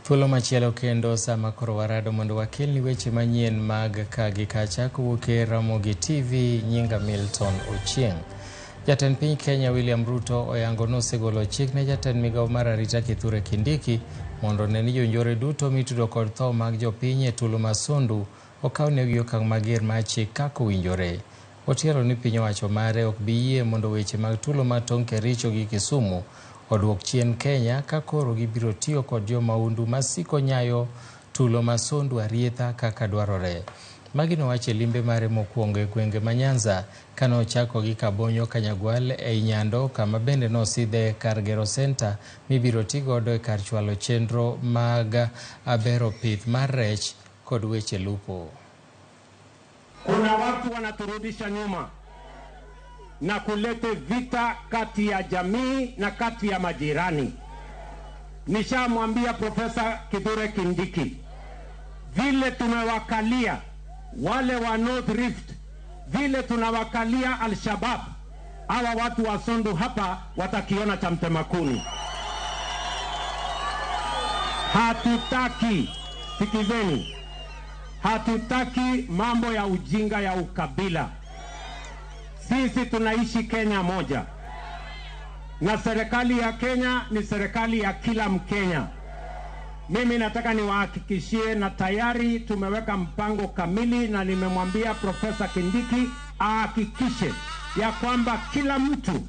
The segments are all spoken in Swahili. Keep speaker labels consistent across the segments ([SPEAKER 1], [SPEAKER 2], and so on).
[SPEAKER 1] Thuolo machielo kendo sama koro warado mondo wakelni weche manyien mag kagi kacha kowuok e RAMOGI TV. Nyinga Milton Ochieng. Jatend piny Kenya William Ruto oyango nosegolo chik ne jatend migao mar arita Kithure Kindiki mondo ne ni jonjore duto mitudo kod tho mag jopiny e tulo masundu okawnegi okang' mager mar chik kaka owinjore. Otielo ni piny owacho mare ok bi yie mondo weche mag tulo mag tong' Kericho gi Kisumu odwok chien Kenya ka koro gibiro tiyo kod jomaundu masiko nyayo tulo masundu arietha kaka dwarore. Magi nowacho e limbe mare mokwongo e gwenge ma Nyanza kane ochako gi Kabonyo Kanyagwal ei Nyando, kama bende nosidhe kar gero senta mibiro tigodo e kar chwalo chenro mag bero pith mar rech kod weche lupo.
[SPEAKER 2] Kuna watu wanaturudisha nyuma na kulete vita kati ya jamii na kati ya majirani. Nishamwambia Profesa Kithure Kindiki, vile tumewakalia wale wa North Rift, vile tunawakalia Al-Shabaab, hawa watu wa Sondu hapa watakiona cha mtemakuni. Hatutaki, sikizeni, hatutaki mambo ya ujinga ya ukabila. Sisi tunaishi Kenya moja, na serikali ya Kenya ni serikali ya kila Mkenya. Mimi nataka niwahakikishie, na tayari tumeweka mpango kamili, na nimemwambia Profesa Kindiki ahakikishe ya kwamba kila mtu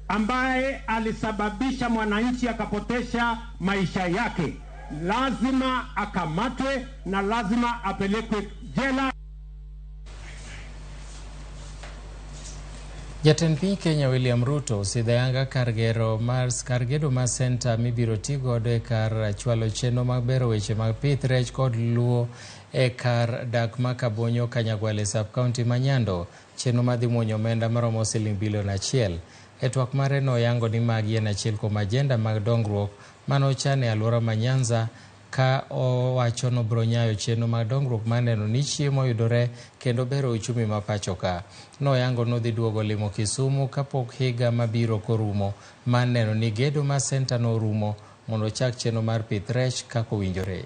[SPEAKER 2] ambaye alisababisha mwananchi akapotesha maisha yake lazima akamatwe na lazima apelekwe jela.
[SPEAKER 1] Jatend piny Kenya William Ruto osidhayanga kar gedo mar senta mibiro tigodo e kar chwalo chenro mag bero weche mag pith rech kod luo e kar dak ma Kabonyo Kanyagwal e sub-county ma Nyando, chenro madhi muonyo omenda maromo siling bilion 1. E twak mare noyango ni magi en achiel kuom ajenda mag dongruok manochan e alwora ma Nyanza, ka owacho no biro nyayo chenro mag dongruok maneno ni chiemo yudore kendo bero uchumi ma pacho ka. Noyango nodhi duogo limo Kisumu kapok higa mabiro korumo, maneno ni gedo ma senta no rumo mondo chak chenro mar pith rech kaka owinjore.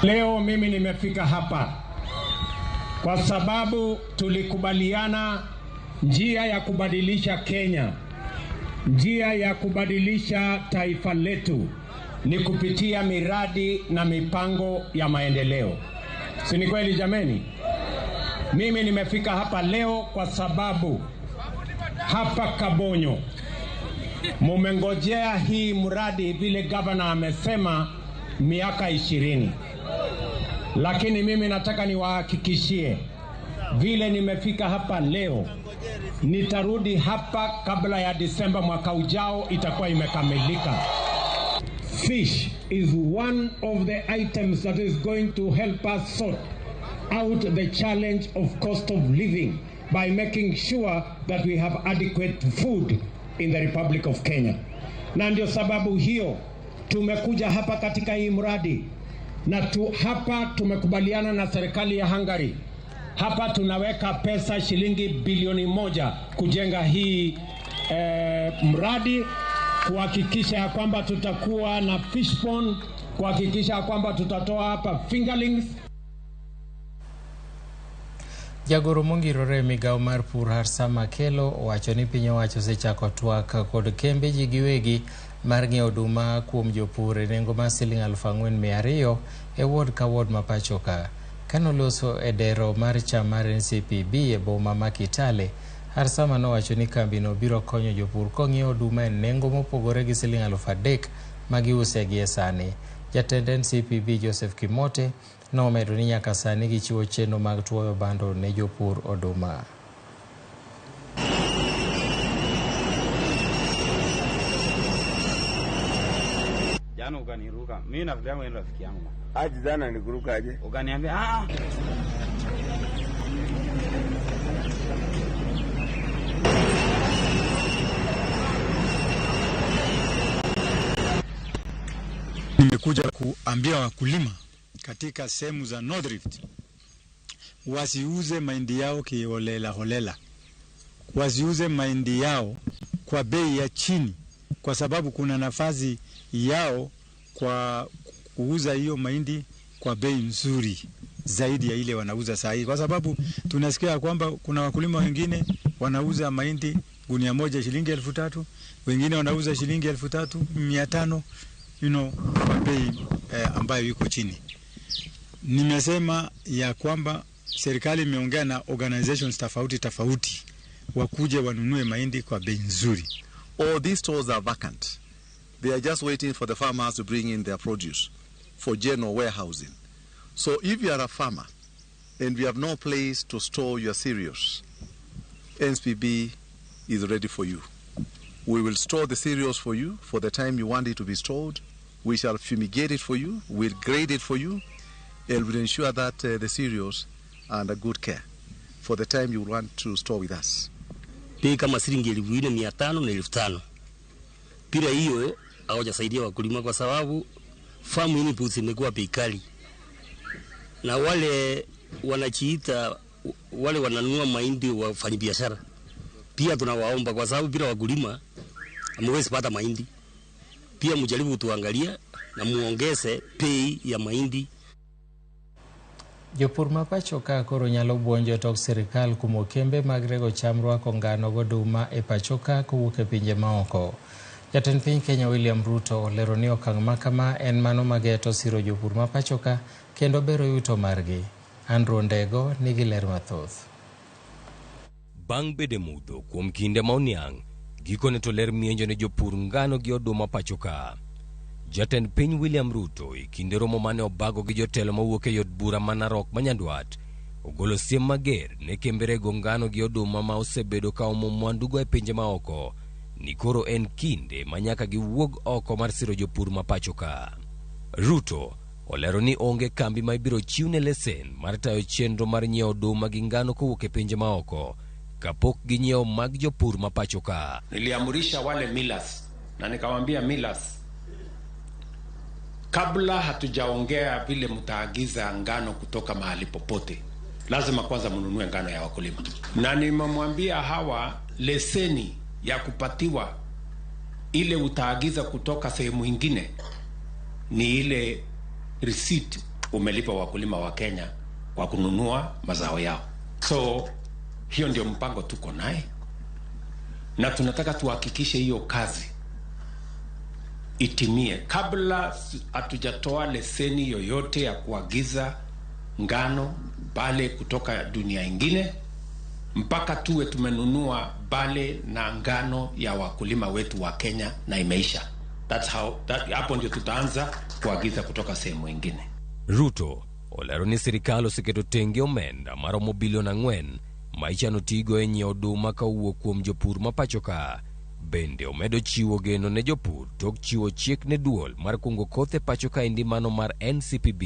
[SPEAKER 2] Leo mimi nimefika hapa kwa sababu tulikubaliana njia ya kubadilisha Kenya, njia ya kubadilisha taifa letu ni kupitia miradi na mipango ya maendeleo. Si ni kweli jameni? Mimi nimefika hapa leo kwa sababu hapa Kabonyo mumengojea hii mradi vile gavana amesema miaka 20. Lakini mimi nataka niwahakikishie, vile nimefika hapa leo, nitarudi hapa kabla ya Disemba mwaka ujao itakuwa imekamilika. Fish is one of the items that is going to help us sort out the challenge of cost of living by making sure that we have adequate food in the Republic of Kenya. Na ndio sababu hiyo tumekuja hapa katika hii mradi, na hapa tumekubaliana na serikali ya Hungary. Hapa tunaweka pesa shilingi bilioni 1 kujenga hii mradi, kuhakikisha ya kwamba tutakuwa na fish pond, kuhakikisha ya kwamba tutatoa hapa fingerlings.
[SPEAKER 1] Jagoro mongirore migao mar pur Harsama Kelo owacho ni piny owacho sechako twak kod kembe ji giwegi mar ng'iewo oduma kuom jopur e nengo mar siling 4,200 e ward ka ward ma pacho ka. Kanoloso e dero mar cham mar NCPB e boma ma Kitale, Harsama nowacho ni kambino biro konyo jopur kong'iewo oduma e nengo mopogore gi siling 3,000 ma giuse gi e sani. Jatend NCPB Joseph Kimote nomedo ni nyaka sani gichiwo chenro mag tuoyo bando ne jopur oduma.
[SPEAKER 3] Jana ukaniruka. Mimi nafikiria wewe rafiki yangu.
[SPEAKER 4] Aje jana nikuruka aje?
[SPEAKER 3] Ukaniambia
[SPEAKER 5] Nimekuja kuambia wakulima katika sehemu za North Rift wasiuze mahindi yao kiholela holela wasiuze mahindi yao kwa bei ya chini, kwa sababu kuna nafasi yao kwa kuuza hiyo mahindi kwa bei nzuri zaidi ya ile wanauza saa hii, kwa sababu tunasikia kwamba kuna wakulima wengine wanauza mahindi gunia moja shilingi 3,000, wengine wanauza shilingi 3,500, kwa bei ambayo iko chini. Nimesema ya kwamba serikali imeongea na organizations tofauti wakuje wanunue mahindi kwa bei nzuri.
[SPEAKER 6] All these stores are vacant. They are just waiting for the farmers to bring in their produce for general warehousing. So if you are a farmer and you have no place to store your cereals, NSPB is ready for you. We will store the cereals for you for the time you want it to be stored. We shall fumigate it for you, we'll grade it for you, and we'll ensure that the cereals are under good care for the time you want to store with us.
[SPEAKER 7] Bei kama shilingi 4,500 na 5,000. Pira hiyo hawajasaidia wakulima kwa sababu farm inputs imekuwa bei kali. Na wale wanachiita wale wananunua mahindi wafanya biashara. Pia tunawaomba kwa sababu bila wakulima hamwezi pata mahindi. Pia mjaribu tuangalia na muongeze bei ya mahindi.
[SPEAKER 1] Jopur ma pacho ka koro nyalo buonjo tok sirikal kumo kembe mag rego cham rwako ngano goduma e pacho ka kowuok e pinje maoko. Jatend piny Kenya William Ruto lero ni okang' makama en mano mageto siro jopur ma pacho ka kendo bero yuto margi. Andrew Ndego nigi ler mathoth.
[SPEAKER 8] Bang' bede mudho kuom kinde ma oniang', gikone to ler mienjo ne jopur ngano gi oduma pacho ka. Jatend piny William Ruto e kinde romo mane obago gi jotelo mawuok e yot bura ma Narok ma Nyandwat ogolo siem mager ne kembe rego ngano gi oduma ma osebedo ka omo mwandugo e pinje maoko ni koro en kinde ma nyaka giwuog oko mar siro jopur ma pacho ka. Ruto olero ni onge kambi ma ibiro chiwne lesen mar tayo chenro mar nyiewo oduma gi ngano kowuok e pinje maoko kapok ginyiewo mag jopur ma pacho ka.
[SPEAKER 2] Niliamurisha wale millers na nikawaambia millers, kabla hatujaongea vile mtaagiza ngano kutoka mahali popote, lazima kwanza mnunue ngano ya wakulima. Na nimemwambia hawa leseni ya kupatiwa ile utaagiza kutoka sehemu nyingine ni ile receipt umelipa wakulima wa Kenya kwa kununua mazao yao. So hiyo ndio mpango tuko naye, na tunataka tuhakikishe hiyo kazi itimie kabla hatujatoa leseni yoyote ya kuagiza ngano bale kutoka dunia ingine, mpaka tuwe tumenunua bale na ngano ya wakulima wetu wa Kenya na imeisha. Hapo ndio tutaanza kuagiza kutoka sehemu ingine.
[SPEAKER 8] Ruto olero ni sirikal oseketo tenge omenda maromo bilion 4 ma ichano tigo e nyiewo oduma ka owuok kuom jopur ma pacho ka. Bende omedo chiwo geno ne jopur tok chiwo chik ne duol mar kungo kothe pacho ka indi mano mar NCPB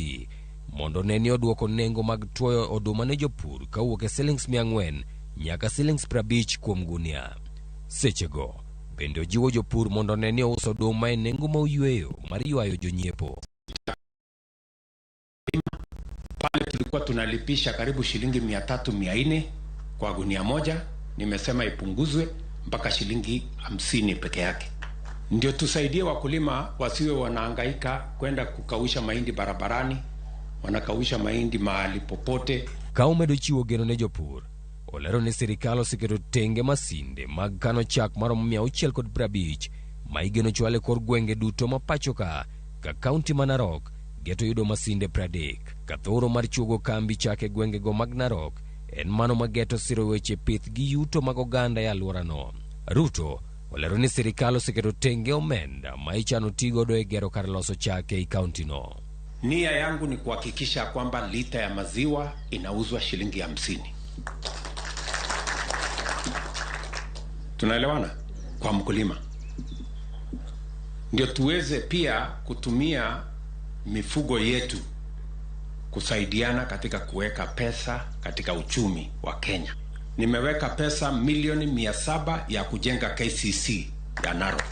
[SPEAKER 8] mondo neni oduoko nengo mag tuoyo oduma ne jopur ka owuok e shillings 400 nyaka shillings 50 kuom gunia. Sechego bende ojiwo jopur mondo neni ouso oduma e nengo ma oyueyo mar ywayo jonyiepo.
[SPEAKER 2] Pale tulikuwa tunalipisha karibu shilingi 300-400 kwa gunia moja, nimesema ipunguzwe mpaka shilingi 50 peke yake. Ndio tusaidie wakulima wasiwe wanahangaika kwenda kukausha mahindi barabarani, wanakausha mahindi mahali popote.
[SPEAKER 8] Ka omedo chiwo geno ne jopur, olero ni sirikal oseketo tenge masinde mag kano chak maromo 650 ma igeno chwale kor gwenge duto ma pacho ka kaunti ma Narok geto yudo masinde 30. Ka thoro mar chuogo kambi chak e gwenge go mag Narok en mano mageto siro weche pith gi yuto mag oganda ya alworano. Ruto olero ni sirikal oseketo tenge omenda ma ichano tigodo e gero kar loso chak e kaunti no.
[SPEAKER 2] Nia yangu ni kuhakikisha kwamba lita ya maziwa inauzwa shilingi 50. Tunaelewana? Kwa mkulima. Ndio tuweze pia kutumia mifugo yetu kusaidiana katika kuweka pesa katika uchumi wa Kenya. Nimeweka pesa milioni 700 ya kujenga KCC ya Narok.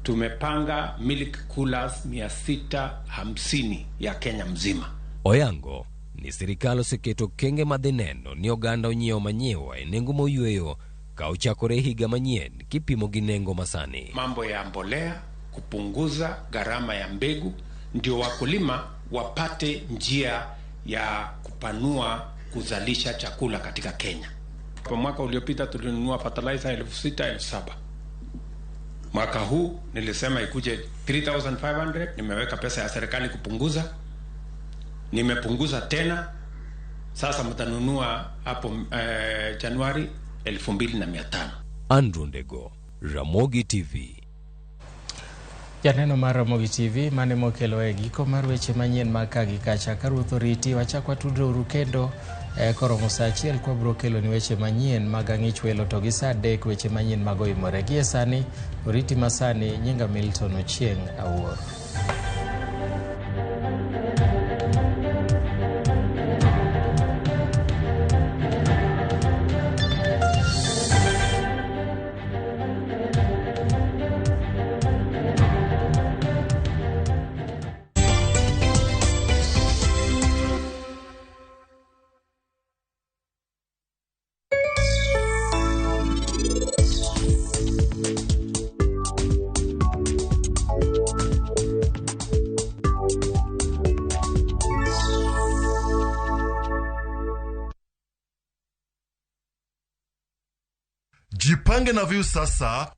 [SPEAKER 2] Tumepanga milk coolers 650 ya Kenya mzima.
[SPEAKER 8] Oyango ni sirikal oseketo kenge madhineno ni oganda onyiewo manyiwa e nengo moyweyo ka ochakore higa manyien kipimo gi nengo masani.
[SPEAKER 2] Mambo ya mbolea, kupunguza gharama ya mbegu, ndio wakulima wapate njia ya kupanua kuzalisha chakula katika Kenya. Kwa mwaka uliopita tulinunua fertilizer 6,000-7,000. Mwaka huu nilisema ikuje 3,500, nimeweka pesa ya serikali kupunguza. Nimepunguza tena. Sasa mtanunua hapo Januari 2,500.
[SPEAKER 8] Andrew Ndego, Ramogi TV.
[SPEAKER 1] Janeno mar Ramogi TV mane mokelo e giko mar weche manyien mag kagi kacha ka Ruth oriti wachakwa tudroru kendo koromo saa 1 kwa bro kelo ni weche manyien mag ang'ich welo to gi saa 3 weche manyien mag oimore gie sani oriti masani nyinga Milton Ochieng awuor.
[SPEAKER 9] Jipange na View sasa.